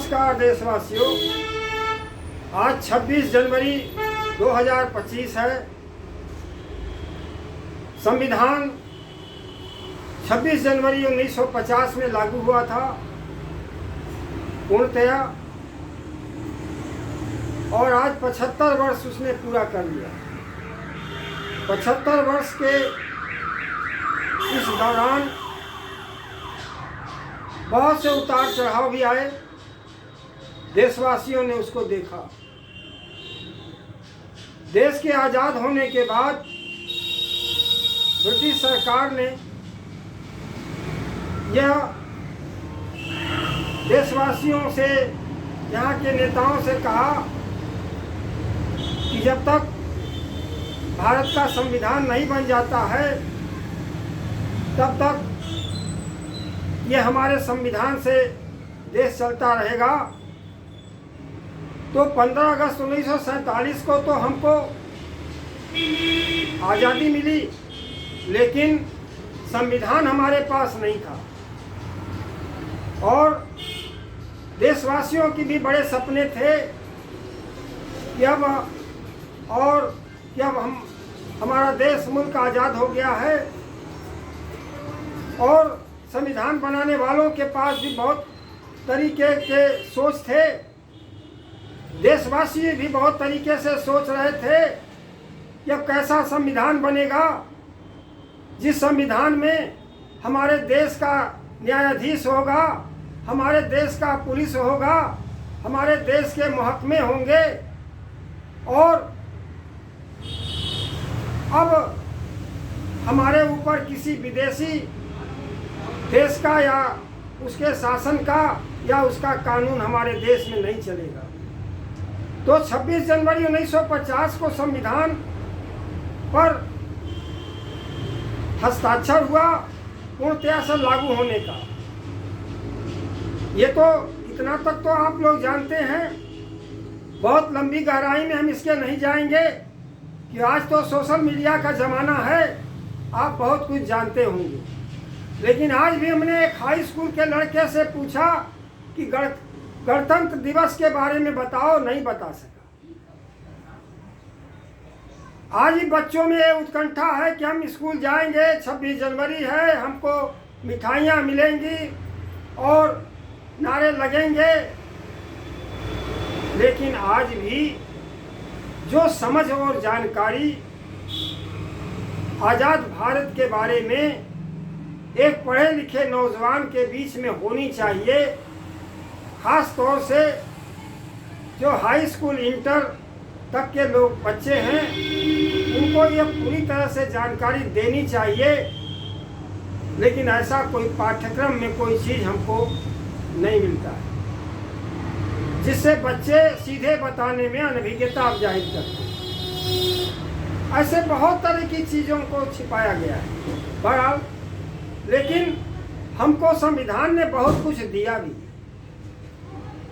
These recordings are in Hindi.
नमस्कार देशवासियों, आज 26 जनवरी 2025 है। संविधान 26 जनवरी 1950 में लागू हुआ था पूर्णतया, और आज 75 वर्ष उसने पूरा कर लिया। 75 वर्ष के इस दौरान बहुत से उतार चढ़ाव भी आए। देशवासियों ने उसको देखा। देश के आज़ाद होने के बाद ब्रिटिश सरकार ने यह देशवासियों से, यहाँ के नेताओं से कहा कि जब तक भारत का संविधान नहीं बन जाता है तब तक ये हमारे संविधान से देश चलता रहेगा। तो 15 अगस्त 1947 को तो हमको आज़ादी मिली, लेकिन संविधान हमारे पास नहीं था। और देशवासियों की भी बड़े सपने थे कि अब हमारा देश मुल्क आज़ाद हो गया है, और संविधान बनाने वालों के पास भी बहुत तरीके के सोच थे। देशवासी भी बहुत तरीके से सोच रहे थे कि अब कैसा संविधान बनेगा जिस संविधान में हमारे देश का न्यायाधीश होगा, हमारे देश का पुलिस होगा, हमारे देश के महकमे होंगे। और अब हमारे ऊपर किसी विदेशी देश का या उसके शासन का या उसका कानून हमारे देश में नहीं चलेगा। तो 26 जनवरी 1950 को संविधान पर हस्ताक्षर हुआ पूर्णतया से लागू होने का। ये तो इतना तक तो आप लोग जानते हैं। बहुत लंबी गहराई में हम इसके नहीं जाएंगे कि आज तो सोशल मीडिया का ज़माना है, आप बहुत कुछ जानते होंगे। लेकिन आज भी हमने एक हाई स्कूल के लड़के से पूछा कि गणतंत्र दिवस के बारे में बताओ, नहीं बता सका। आज ही बच्चों में उत्कंठा है कि हम स्कूल जाएंगे, 26 जनवरी है, हमको मिठाइयाँ मिलेंगी और नारे लगेंगे। लेकिन आज भी जो समझ और जानकारी आज़ाद भारत के बारे में एक पढ़े लिखे नौजवान के बीच में होनी चाहिए, ख़ास तौर से जो हाई स्कूल इंटर तक के लोग बच्चे हैं, उनको ये पूरी तरह से जानकारी देनी चाहिए। लेकिन ऐसा कोई पाठ्यक्रम में कोई चीज़ हमको नहीं मिलता है जिससे बच्चे सीधे बताने में अनभिज्ञता जाहिर करते हैं। ऐसे बहुत तरह की चीज़ों को छिपाया गया है। बहरहाल, लेकिन हमको संविधान ने बहुत कुछ दिया भी।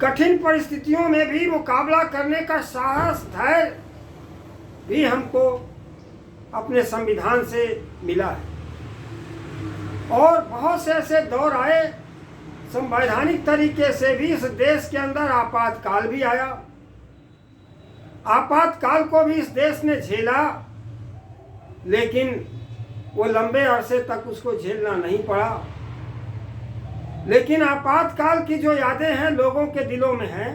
कठिन परिस्थितियों में भी मुकाबला करने का साहस, धैर्य भी हमको अपने संविधान से मिला है। और बहुत से ऐसे दौर आए, संवैधानिक तरीके से भी इस देश के अंदर आपातकाल भी आया। आपातकाल को भी इस देश ने झेला, लेकिन वो लंबे अरसे तक उसको झेलना नहीं पड़ा। लेकिन आपातकाल की जो यादें हैं लोगों के दिलों में हैं।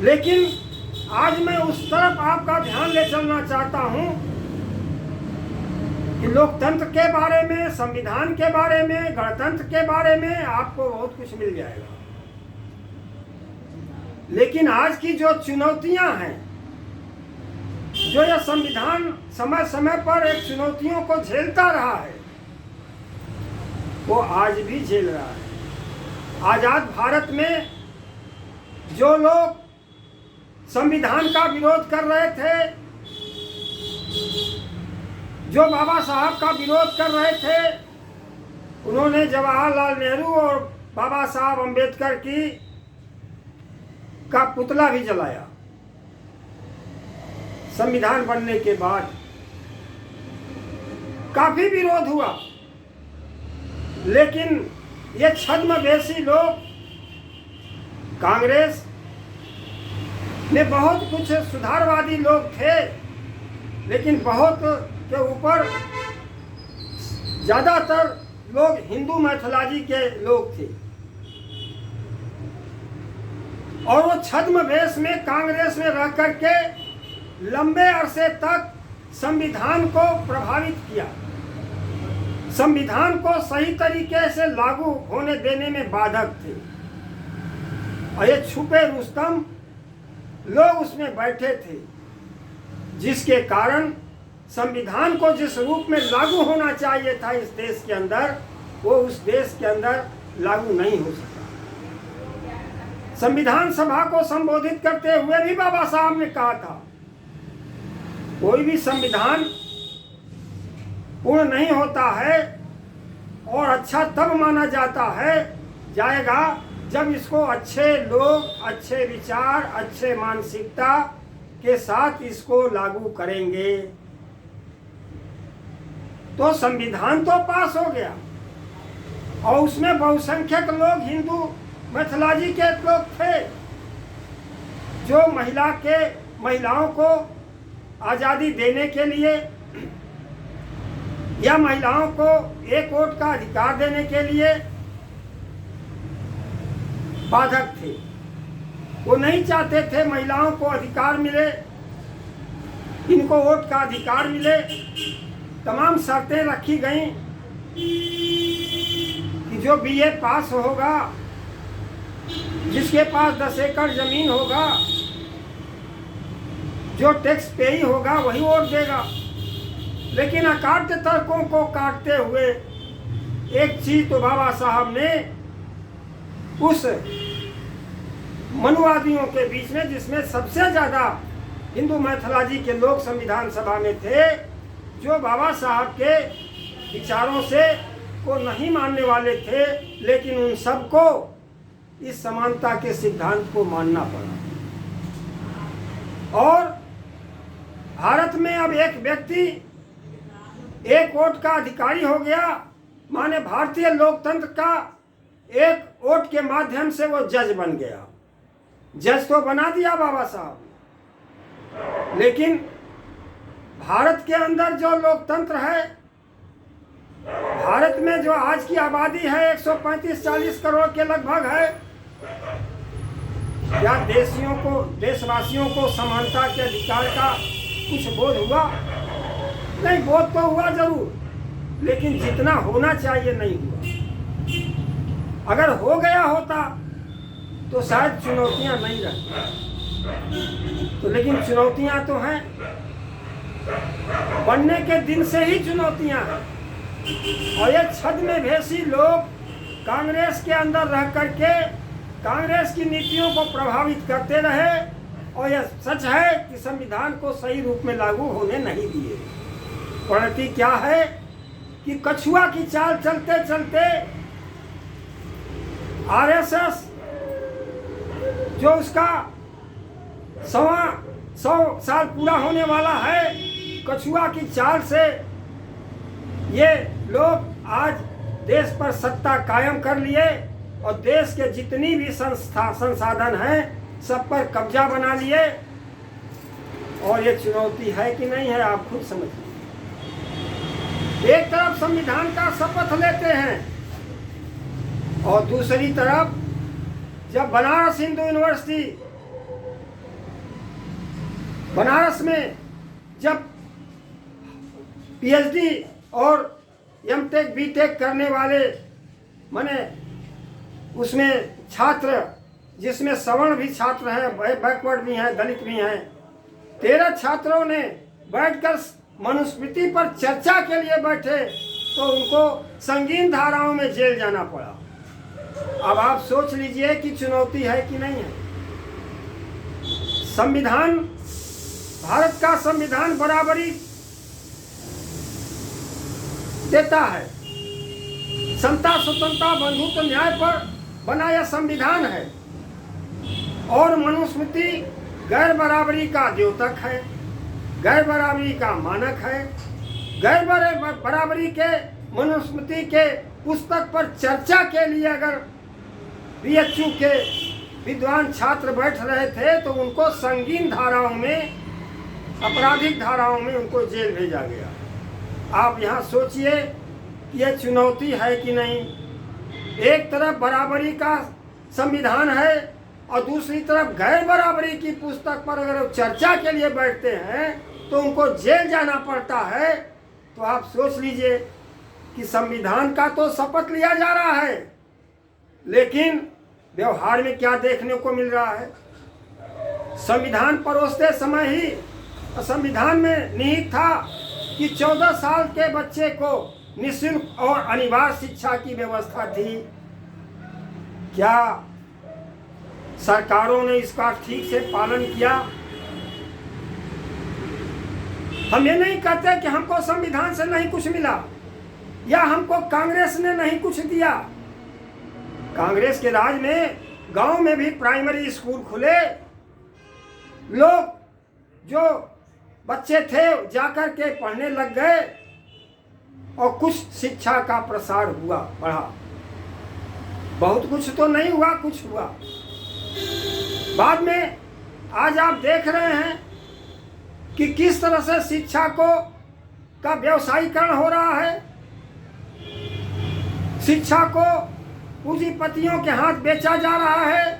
लेकिन आज मैं उस तरफ आपका ध्यान ले चलना चाहता हूं कि लोकतंत्र के बारे में, संविधान के बारे में, गणतंत्र के बारे में आपको बहुत कुछ मिल जाएगा। लेकिन आज की जो चुनौतियां हैं, जो यह संविधान समय समय पर एक चुनौतियों को झेलता रहा है, वो आज भी झेल रहा है। आज़ाद भारत में जो लोग संविधान का विरोध कर रहे थे, जो बाबा साहब का विरोध कर रहे थे, उन्होंने जवाहरलाल नेहरू और बाबा साहब अम्बेडकर का पुतला भी जलाया। संविधान बनने के बाद काफी विरोध हुआ, लेकिन ये छद्मवेशी लोग कांग्रेस में बहुत कुछ सुधारवादी लोग थे, लेकिन बहुत के ऊपर ज़्यादातर लोग हिंदू मैथोलॉजी के लोग थे। और वो छद्मवेश में कांग्रेस में रह करके लंबे अरसे तक संविधान को प्रभावित किया, संविधान को सही तरीके से लागू होने देने में बाधक थे। और ये छुपे रुस्तम लोग उसमें बैठे थे, जिसके कारण संविधान को जिस रूप में लागू होना चाहिए था इस देश के अंदर, वो उस देश के अंदर लागू नहीं हो सका। संविधान सभा को संबोधित करते हुए भी बाबा साहब ने कहा था, कोई भी संविधान पूर्ण नहीं होता है और अच्छा तब माना जाएगा जब इसको अच्छे लोग, अच्छे विचार, अच्छे मानसिकता के साथ इसको लागू करेंगे। तो संविधान तो पास हो गया और उसमें बहुसंख्यक लोग हिंदू मैथोलॉजी के लोग थे, जो महिलाओं को आज़ादी देने के लिए या महिलाओं को एक वोट का अधिकार देने के लिए बाधक थे। वो नहीं चाहते थे महिलाओं को अधिकार मिले, इनको वोट का अधिकार मिले। तमाम शर्तें रखी गई कि जो बीए पास होगा, जिसके पास 10 एकड़ जमीन होगा, जो टैक्स पेई होगा वही वोट देगा। लेकिन अकाट्य तर्कों को काटते हुए एक चीज तो बाबा साहब ने उस मनुवादियों के बीच में, जिसमें सबसे ज्यादा हिंदू मैथोलॉजी के लोग संविधान सभा में थे, जो बाबा साहब के विचारों से को नहीं मानने वाले थे, लेकिन उन सबको इस समानता के सिद्धांत को मानना पड़ा। और भारत में अब एक व्यक्ति एक वोट का अधिकारी हो गया, माने भारतीय लोकतंत्र का एक वोट के माध्यम से वो जज बन गया। जज तो बना दिया बाबा साहब, लेकिन भारत के अंदर जो लोकतंत्र है, भारत में जो आज की आबादी है 135-40 करोड़ के लगभग है, क्या देशवासियों को समानता के अधिकार का कुछ बोध हुआ? नहीं, बोध तो हुआ जरूर, लेकिन जितना होना चाहिए नहीं हुआ। अगर हो गया होता तो शायद चुनौतियां नहीं रहती। तो लेकिन चुनौतियां तो हैं, बनने के दिन से ही चुनौतियां हैं। और ये छद्मवेशी लोग कांग्रेस के अंदर रह करके कांग्रेस की नीतियों को प्रभावित करते रहे, और यह सच है कि संविधान को सही रूप में लागू होने नहीं दिए। परिणति क्या है कि कछुआ की चाल चलते चलते आरएसएस, जो उसका 100 साल पूरा होने वाला है, कछुआ की चाल से ये लोग आज देश पर सत्ता कायम कर लिए और देश के जितनी भी संसाधन हैं सब पर कब्जा बना लिए। और ये चुनौती है कि नहीं है, आप खुद समझिए। एक तरफ संविधान का शपथ लेते हैं और दूसरी तरफ जब बनारस हिंदू यूनिवर्सिटी, बनारस में जब पीएचडी और एमटेक बीटेक करने वाले, माने उसमें छात्र, जिसमें सवर्ण भी छात्र हैं, बैकवर्ड भी हैं, दलित भी हैं, 13 छात्रों ने बैठकर मनुस्मृति पर चर्चा के लिए बैठे तो उनको संगीन धाराओं में जेल जाना पड़ा। अब आप सोच लीजिए कि चुनौती है कि नहीं है। संविधान, भारत का संविधान बराबरी देता है, समता, स्वतंत्रता, बंधुत्व, न्याय पर बना यह संविधान है। और मनुस्मृति गैर बराबरी का द्योतक है, गैर बराबरी का मानक है। गैर बराबरी के मनुस्मृति के पुस्तक पर चर्चा के लिए अगर बीएचयू के विद्वान छात्र बैठ रहे थे तो उनको संगीन धाराओं में, आपराधिक धाराओं में उनको जेल भेजा गया। आप यहाँ सोचिए ये चुनौती है कि नहीं। एक तरफ बराबरी का संविधान है और दूसरी तरफ गैर बराबरी की पुस्तक पर अगर चर्चा के लिए बैठते हैं तो उनको जेल जाना पड़ता है। तो आप सोच लीजिए कि संविधान का तो शपथ लिया जा रहा है, लेकिन व्यवहार में क्या देखने को मिल रहा है। संविधान परोसते समय ही संविधान में निहित था कि 14 साल के बच्चे को निःशुल्क और अनिवार्य शिक्षा की व्यवस्था थी। क्या सरकारों ने इसका ठीक से पालन किया? हम ये नहीं कहते कि हमको संविधान से नहीं कुछ मिला या हमको कांग्रेस ने नहीं कुछ दिया। कांग्रेस के राज में गांव में भी प्राइमरी स्कूल खुले, लोग जो बच्चे थे जाकर के पढ़ने लग गए और कुछ शिक्षा का प्रसार हुआ, बढ़ा। बहुत कुछ तो नहीं हुआ, कुछ हुआ। बाद में आज आप देख रहे हैं कि किस तरह से शिक्षा का व्यवसायीकरण हो रहा है। शिक्षा को पूंजीपतियों के हाथ बेचा जा रहा है।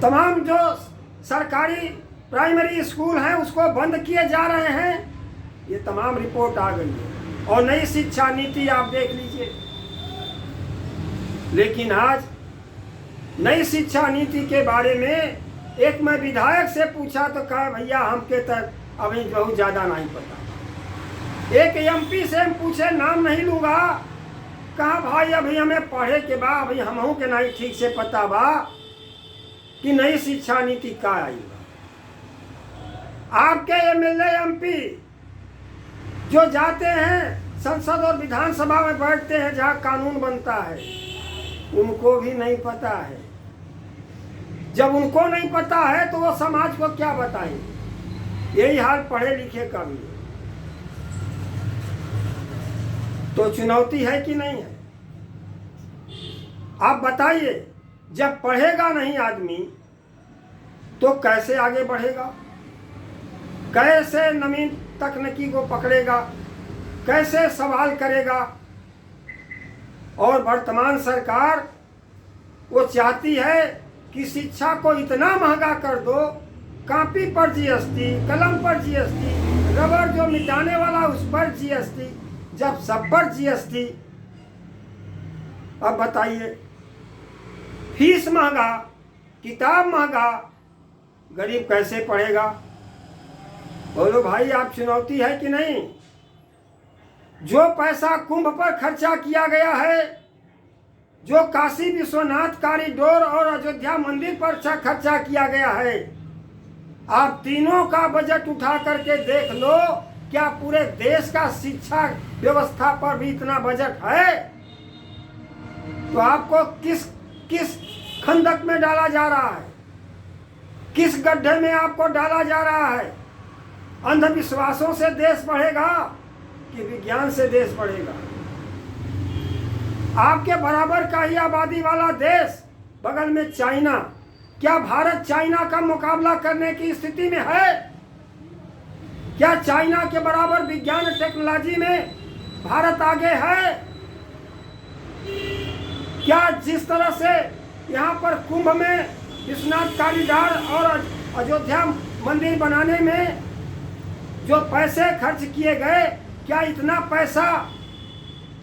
तमाम जो सरकारी प्राइमरी स्कूल हैं उसको बंद किए जा रहे हैं। ये तमाम रिपोर्ट आ गई है और नई शिक्षा नीति आप देख लीजिए। लेकिन आज नई शिक्षा नीति के बारे में एक मैं विधायक से पूछा तो कहा भैया हमके तक अभी बहुत ज़्यादा नहीं पता। एक एमपी से हम पूछे, नाम नहीं लूँगा, कहा भाई अभी हमें पढ़े के बाद अभी हमहू के नहीं ठीक से पता बा कि नई शिक्षा नीति का आई। आपके एमएलए एमपी जो जाते हैं संसद और विधानसभा में बैठते हैं जहाँ कानून बनता है, उनको भी नहीं पता है। जब उनको नहीं पता है तो वो समाज को क्या बताएंगे। यही हाल पढ़े लिखे का भी है। तो चुनौती है कि नहीं है? आप बताइए, जब पढ़ेगा नहीं आदमी तो कैसे आगे बढ़ेगा, कैसे नवीन तकनीकी को पकड़ेगा, कैसे सवाल करेगा। और वर्तमान सरकार वो चाहती है कि शिक्षा को इतना महंगा कर दो, कॉपी पर जीएसटी, कलम पर जीएसटी, रबर जो मिटाने वाला उस पर जीएसटी, जब सब पर जीएसटी। अब बताइए, फीस महंगा, किताब महंगा, गरीब कैसे पढ़ेगा? बोलो भाई, आप चुनौती है कि नहीं? जो पैसा कुंभ पर खर्चा किया गया है, जो काशी विश्वनाथ कॉरिडोर और अयोध्या मंदिर पर खर्चा किया गया है, आप तीनों का बजट उठा करके देख लो, क्या पूरे देश का शिक्षा व्यवस्था पर भी इतना बजट है? तो आपको किस खंदक में डाला जा रहा है, किस गड्ढे में आपको डाला जा रहा है? अंधविश्वासों से देश बढ़ेगा कि विज्ञान से देश बढ़ेगा? आपके बराबर का ही आबादी वाला देश बगल में चाइना, क्या भारत चाइना का मुकाबला करने की स्थिति में है? क्या चाइना के बराबर विज्ञान टेक्नोलॉजी में भारत आगे है? क्या जिस तरह से यहाँ पर कुंभ में विश्वनाथ कॉरिडोर और अयोध्या मंदिर बनाने में जो पैसे खर्च किए गए, क्या इतना पैसा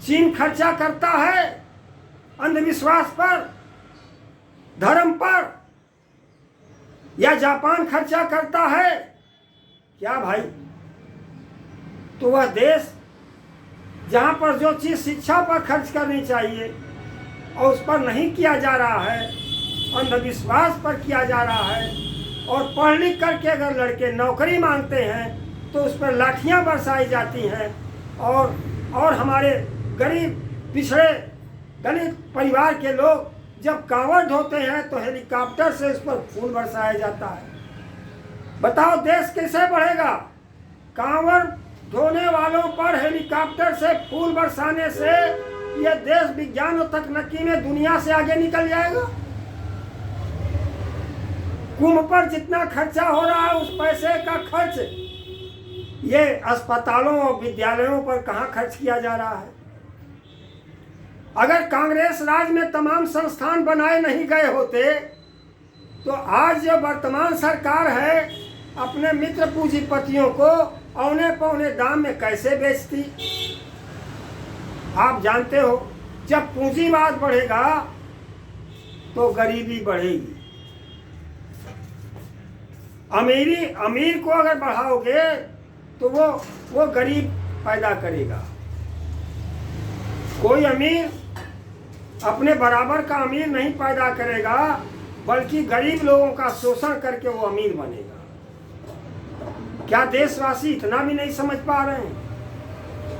चीन खर्चा करता है अंधविश्वास पर, धर्म पर? या जापान खर्चा करता है क्या भाई? तो वह देश जहाँ पर जो चीज़ शिक्षा पर खर्च करनी चाहिए और उस पर नहीं किया जा रहा है, अंधविश्वास पर किया जा रहा है, और पढ़ लिख करके अगर लड़के नौकरी मांगते हैं तो उस पर लाठियाँ बरसाई जाती हैं, और हमारे गरीब पिछड़े दलित परिवार के लोग जब कांवड़ ढोते हैं तो हेलीकॉप्टर से उस पर फूल बरसाया जाता है। बताओ देश कैसे बढ़ेगा? कांवड़ ढोने वालों पर हेलीकॉप्टर से फूल बरसाने से ये देश विज्ञान और तकनीकी में दुनिया से आगे निकल जाएगा। कुंभ पर जितना खर्चा हो रहा है उस पैसे का खर्च ये अस्पतालों और विद्यालयों पर कहाँ खर्च किया जा रहा है। अगर कांग्रेस राज में तमाम संस्थान बनाए नहीं गए होते तो आज जो वर्तमान सरकार है अपने मित्र पूंजीपतियों को औने पौने दाम में कैसे बेचती। आप जानते हो जब पूंजीवाद बढ़ेगा तो गरीबी बढ़ेगी। अमीर को अगर बढ़ाओगे तो वो गरीब पैदा करेगा। कोई अमीर अपने बराबर का अमीर नहीं पैदा करेगा बल्कि गरीब लोगों का शोषण करके वो अमीर बनेगा। क्या देशवासी इतना भी नहीं समझ पा रहे हैं?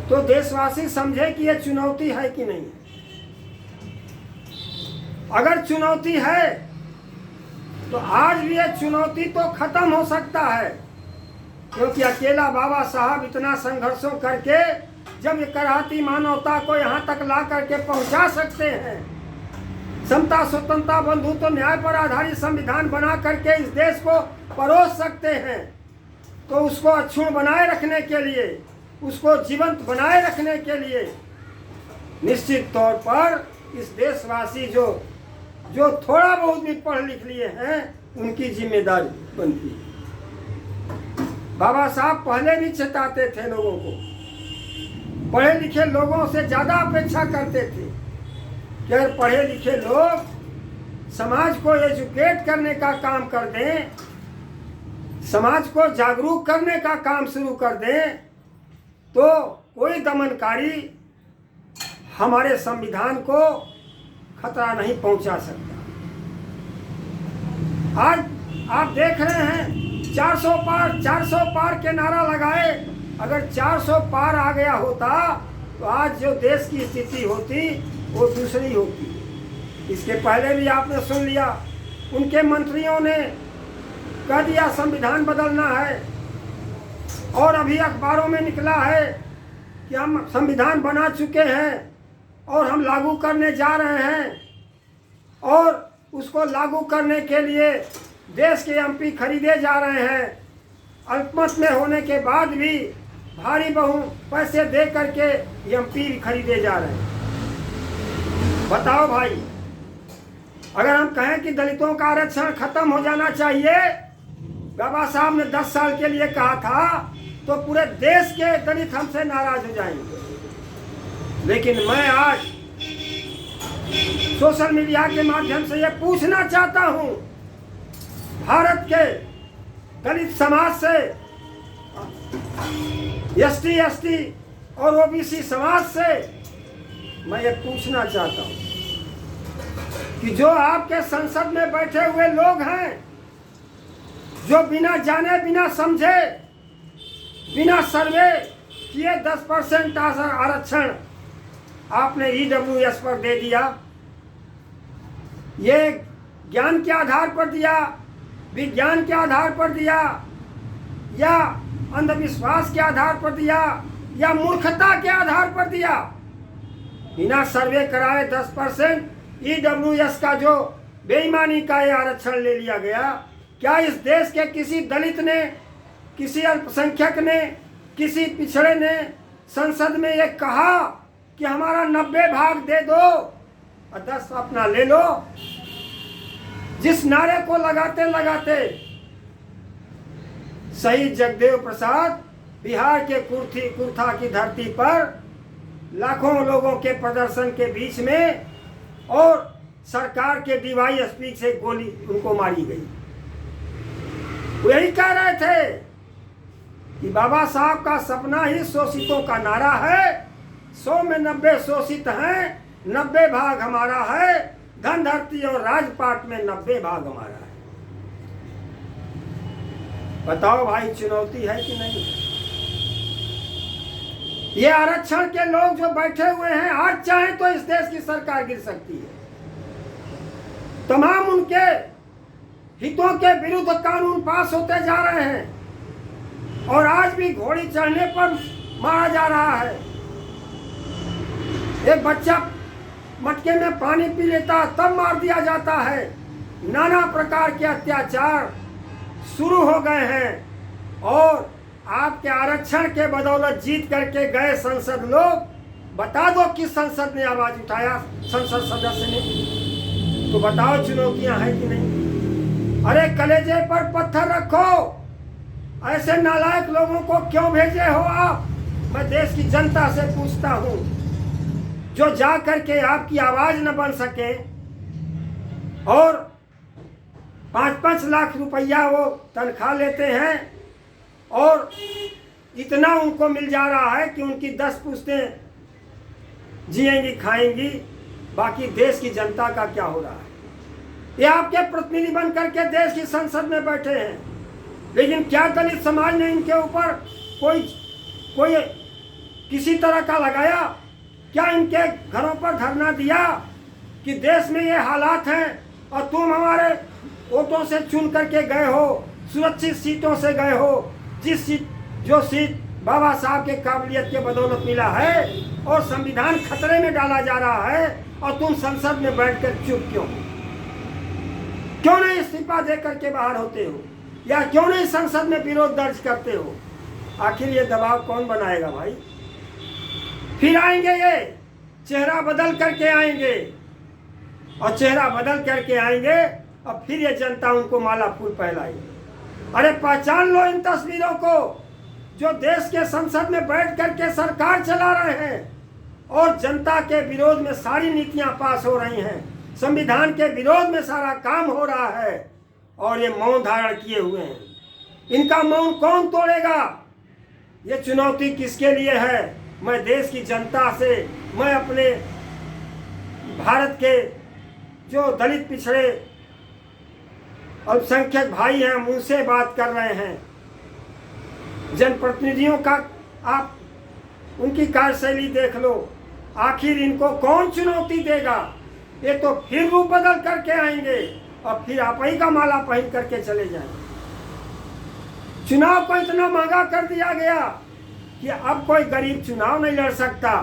तो देशवासी समझे कि ये चुनौती है कि नहीं। अगर चुनौती है तो आज भी ये चुनौती तो खत्म हो सकता है, क्योंकि अकेला बाबा साहब इतना संघर्षों करके जब ये कराहती मानवता को यहाँ तक ला करके पहुँचा सकते हैं, समता स्वतंत्रता बंधुत्व न्याय पर आधारित संविधान बना करके इस देश को परोस सकते हैं, तो उसको अक्षुण्ण बनाए रखने के लिए, उसको जीवंत बनाए रखने के लिए निश्चित तौर पर इस देशवासी जो थोड़ा बहुत भी पढ़ लिख लिए हैं उनकी जिम्मेदारी बनती है। बाबा साहब पहले भी चेताते थे लोगों को, पढ़े लिखे लोगों से ज़्यादा अपेक्षा करते थे कि अगर पढ़े लिखे लोग समाज को एजुकेट करने का काम कर दें, समाज को जागरूक करने का काम शुरू कर दें, तो कोई दमनकारी हमारे संविधान को खतरा नहीं पहुंचा सकता। आज आप देख रहे हैं 400 पार के नारा लगाए। अगर 400 पार आ गया होता तो आज जो देश की स्थिति होती वो दूसरी होती। इसके पहले भी आपने सुन लिया, उनके मंत्रियों ने कह दिया संविधान बदलना है, और अभी अखबारों में निकला है कि हम संविधान बना चुके हैं और हम लागू करने जा रहे हैं, और उसको लागू करने के लिए देश के एमपी खरीदे जा रहे हैं। अल्पमत में होने के बाद भी भारी पैसे दे करके एमपी खरीदे जा रहे हैं। बताओ भाई, अगर हम कहें कि दलितों का आरक्षण खत्म हो जाना चाहिए, बाबा साहब ने 10 साल के लिए कहा था, तो पूरे देश के दलित हमसे नाराज हो जाएंगे। लेकिन मैं आज सोशल मीडिया के माध्यम से ये पूछना चाहता हूं, भारत के दलित समाज से, एसटी और ओबीसी समाज से मैं ये पूछना चाहता हूं कि जो आपके संसद में बैठे हुए लोग हैं, जो बिना जाने बिना समझे बिना सर्वे किए 10% आरक्षण आपने ईडब्ल्यूएस पर दे दिया, ये ज्ञान के आधार पर दिया, विज्ञान के आधार पर दिया, या अंधविश्वास के आधार पर दिया, या मूर्खता के आधार पर दिया? बिना सर्वे कराए 10% ईडब्ल्यूएस का जो बेईमानी का ये आरक्षण ले लिया गया, क्या इस देश के किसी दलित ने, किसी अल्पसंख्यक ने, किसी पिछड़े ने संसद में ये कहा कि हमारा 90 भाग दे दो और 10 अपना ले लो? जिस नारे को लगाते लगाते शहीद जगदेव प्रसाद बिहार के कुर्था की धरती पर लाखों लोगों के प्रदर्शन के बीच में और सरकार के डीवाईएसपी से गोली उनको मारी गई, यही कह रहे थे कि बाबा साहब का सपना ही शोषितों का नारा है। 100 में 90 शोषित हैं, 90 भाग हमारा है, धन धरती और राजपाट में 90 भाग हमारा है। बताओ भाई, चुनौती है कि नहीं? ये आरक्षण के लोग जो बैठे हुए हैं, आज चाहे तो इस देश की सरकार गिर सकती है। तमाम उनके हितों के विरुद्ध कानून पास होते जा रहे हैं और आज भी घोड़ी चढ़ने पर मारा जा रहा है। एक बच्चा मटके में पानी पी लेता तब मार दिया जाता है। नाना प्रकार के अत्याचार शुरू हो गए हैं और आपके आरक्षण के बदौलत जीत करके गए संसद लोग, बता दो किस संसद ने आवाज उठाया, संसद सदस्य ने? तो बताओ चुनौतियां हैं कि नहीं? अरे कलेजे पर पत्थर रखो, ऐसे नालायक लोगों को क्यों भेजे हो आप? मैं देश की जनता से पूछता हूं, जो जा करके आपकी आवाज न बन सके और 5-5 लाख रुपया वो तनख्वाह लेते हैं और इतना उनको मिल जा रहा है कि उनकी 10 पुश्तें जिएंगी खाएंगी, बाकी देश की जनता का क्या हो रहा है? ये आपके प्रतिनिधि बन करके देश की संसद में बैठे हैं, लेकिन क्या दलित समाज ने इनके ऊपर कोई किसी तरह का लगाया? क्या इनके घरों पर धरना दिया कि देश में ये हालात हैं और तुम हमारे वोटों से चुन करके गए हो, सुरक्षित सीटों से गए हो, जो सीट बाबा साहब के काबिलियत के बदौलत मिला है, और संविधान खतरे में डाला जा रहा है और तुम संसद में बैठकर चुप क्यों नहीं इस्तीफा दे करके बाहर होते हो, या क्यों नहीं संसद में विरोध दर्ज करते हो? आखिर ये दबाव कौन बनाएगा भाई? फिर आएंगे ये चेहरा बदल करके आएंगे, और चेहरा बदल करके आएंगे और फिर ये जनता उनको माला फूल पहनाएगी। अरे पहचान लो इन तस्वीरों को, जो देश के संसद में बैठ करके सरकार चला रहे हैं और जनता के विरोध में सारी नीतियां पास हो रही हैं, संविधान के विरोध में सारा काम हो रहा है, और ये मौन धारण किए हुए हैं। इनका मौन कौन तोड़ेगा? ये चुनौती किसके लिए है? मैं देश की जनता से, मैं अपने भारत के जो दलित पिछड़े अल्पसंख्यक भाई हैं उनसे बात कर रहे हैं। जनप्रतिनिधियों का आप उनकी कार्यशैली देख लो, आखिर इनको कौन चुनौती देगा? ये तो फिर रूप बदल करके आएंगे और फिर आप ही का माला पहन करके चले जाएंगे। चुनाव को इतना महंगा कर दिया गया कि अब कोई गरीब चुनाव नहीं लड़ सकता,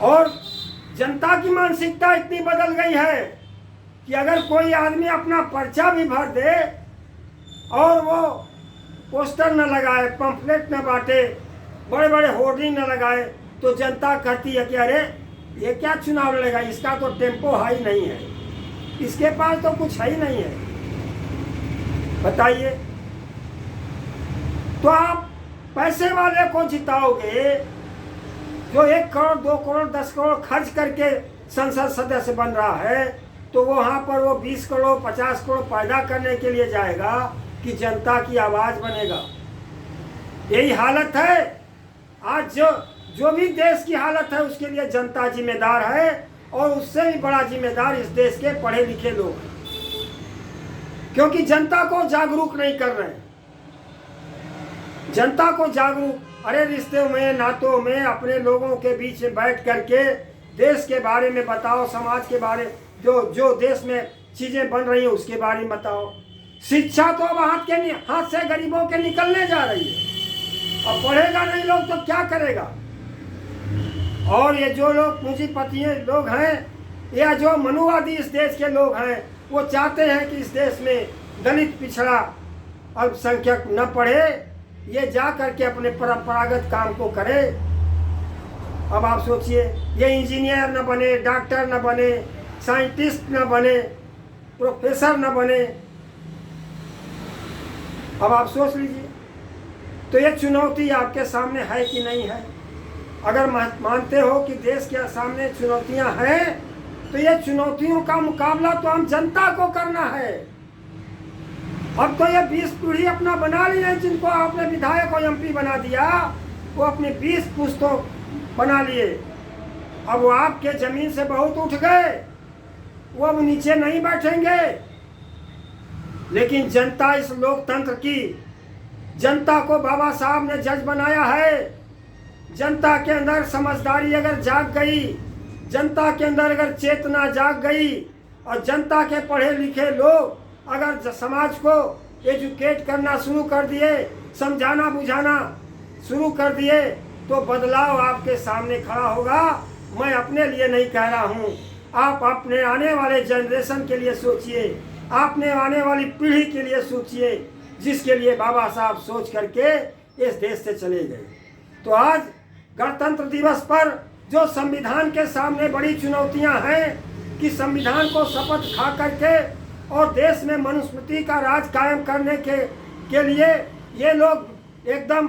और जनता की मानसिकता इतनी बदल गई है कि अगर कोई आदमी अपना पर्चा भी भर दे और वो पोस्टर न लगाए, पंफलेट न बांटे, बड़े बड़े होर्डिंग न लगाए, तो जनता कहती है कि अरे ये क्या चुनाव लड़ेगा, इसका तो टेम्पो हाई नहीं है, इसके पास तो कुछ है ही नहीं है। बताइए, तो आप पैसे वाले को जिताओगे जो 1 करोड़ 2 करोड़ 10 करोड़ खर्च करके संसद सदस्य बन रहा है, तो वहाँ पर वो 20 करोड़ 50 करोड़ पैदा करने के लिए जाएगा कि जनता की आवाज़ बनेगा। यही हालत है आज। जो भी देश की हालत है उसके लिए जनता जिम्मेदार है, और उससे भी बड़ा जिम्मेदार इस देश के पढ़े लिखे लोग हैं, क्योंकि जनता को जागरूक नहीं कर रहे हैं। जनता को जागरूक, अरे रिश्ते में नातों में अपने लोगों के बीच में बैठ करके देश के बारे में बताओ, समाज के बारे जो देश में चीजें बन रही हैं उसके बारे में बताओ। शिक्षा तो अब हाथ से गरीबों के निकलने जा रही है, अब पढ़ेगा नहीं लोग तो क्या करेगा? और ये जो लोग पूंजीपति लोग हैं या जो मनुवादी इस देश के लोग हैं, वो चाहते हैं कि इस देश में दलित पिछड़ा अल्पसंख्यक न पढ़े, ये जा करके अपने परंपरागत काम को करे। अब आप सोचिए, ये इंजीनियर न बने, डॉक्टर न बने, साइंटिस्ट न बने, प्रोफेसर न बने। अब आप सोच लीजिए, तो ये चुनौती आपके सामने है कि नहीं है? अगर मानते हो कि देश के सामने चुनौतियां हैं, तो ये चुनौतियों का मुकाबला तो हम जनता को करना है। अब तो ये 20 पीढ़ी अपना बना ली है, जिनको आपने विधायक और एमपी बना दिया, वो अपने 20 पुश्तों बना लिए। अब वो आपके जमीन से बहुत उठ गए, वो अब नीचे नहीं बैठेंगे। लेकिन जनता इस लोकतंत्र की, जनता को बाबा साहब ने जज बनाया है। जनता के अंदर समझदारी अगर जाग गई, जनता के अंदर अगर चेतना जाग गई, और जनता के पढ़े लिखे लोग अगर समाज को एजुकेट करना शुरू कर दिए, समझाना बुझाना शुरू कर दिए, तो बदलाव आपके सामने खड़ा होगा। मैं अपने लिए नहीं कह रहा हूँ, आप अपने आने वाले जनरेशन के लिए सोचिए, आपने आने वाली पीढ़ी के लिए सोचिए, जिसके लिए बाबा साहब सोच करके इस देश से चले गए। तो आज गणतंत्र दिवस पर जो संविधान के सामने बड़ी चुनौतियां हैं कि संविधान को शपथ खा करके और देश में मनुस्मृति का राज कायम करने के लिए ये लोग एकदम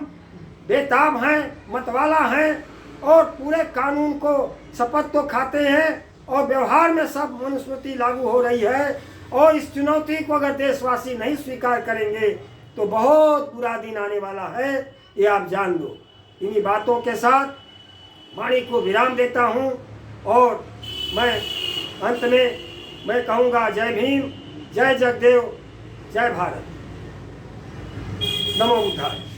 बेताब हैं, मतवाला हैं और पूरे कानून को शपथ तो खाते हैं और व्यवहार में सब मनुस्मृति लागू हो रही है। और इस चुनौती को अगर देशवासी नहीं स्वीकार करेंगे तो बहुत बुरा दिन आने वाला है, ये आप जान लो। इन्हीं बातों के साथ वाणी को विराम देता हूँ और मैं अंत में मैं कहूँगा जय भीम, जय जगदेव, जय भारत, नमो बुद्धाय।